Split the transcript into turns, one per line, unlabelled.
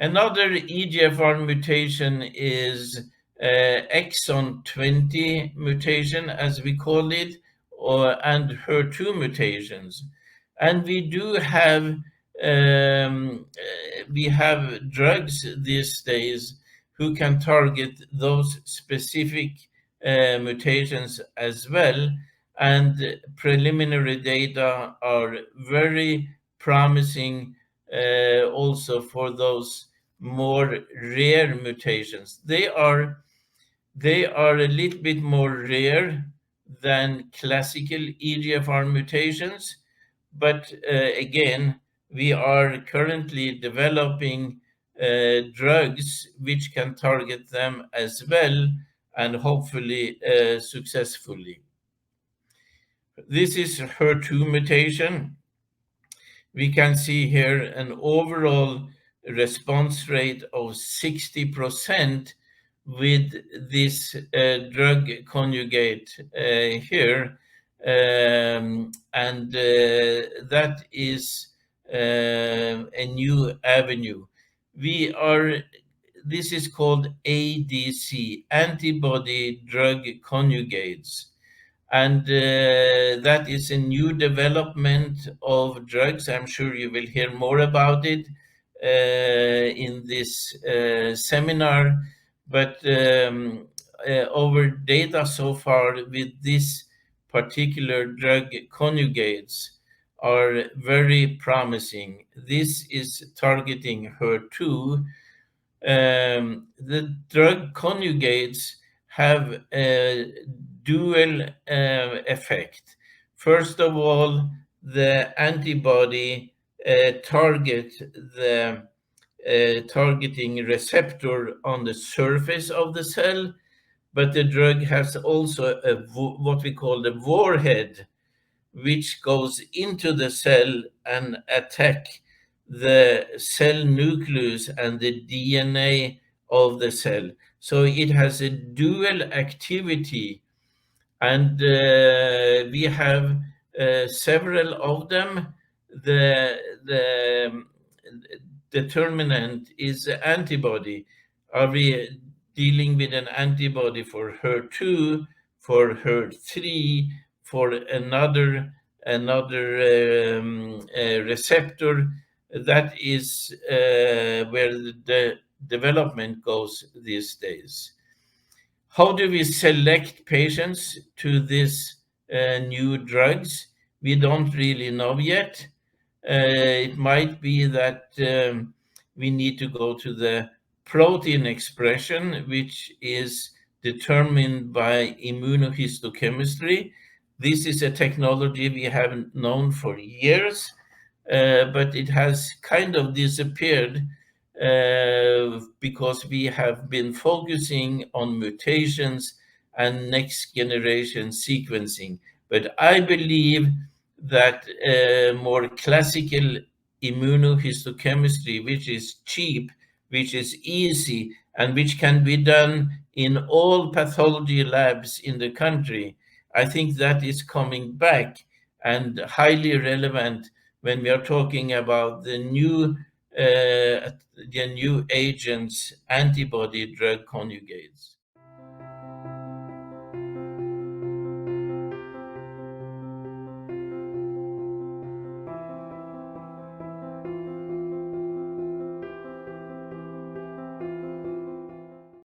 Another EGFR mutation is Exon 20 mutation, as we call it, and HER2 mutations. And we do have we have drugs these days who can target those specific mutations as well. And preliminary data are very promising also for those more rare mutations. They are a little bit more rare than classical EGFR mutations, but again, we are currently developing drugs which can target them as well, and hopefully successfully. This is HER2 mutation. We can see here an overall response rate of 60% with this drug conjugate here. And that is a new avenue. This is called ADC, antibody drug conjugates. And that is a new development of drugs. I'm sure you will hear more about it in this seminar. But our data so far with this particular drug conjugates are very promising. This is targeting HER2. The drug conjugates have a dual effect. First of all, the antibody target the targeting receptor on the surface of the cell, but the drug has also what we call the warhead, which goes into the cell and attack the cell nucleus and the DNA of the cell. So it has a dual activity, and we have several of them. The determinant is the antibody. Are we dealing with an antibody for HER2, for HER3, for another receptor? That is where the development goes these days. How do we select patients to these new drugs? We don't really know yet. It might be that we need to go to the protein expression, which is determined by immunohistochemistry. This is a technology we haven't known for years, but it has kind of disappeared because we have been focusing on mutations and next generation sequencing. But I believe that more classical immunohistochemistry, which is cheap, which is easy, and which can be done in all pathology labs in the country, I think that is coming back and highly relevant when we are talking about the new agents, antibody drug conjugates.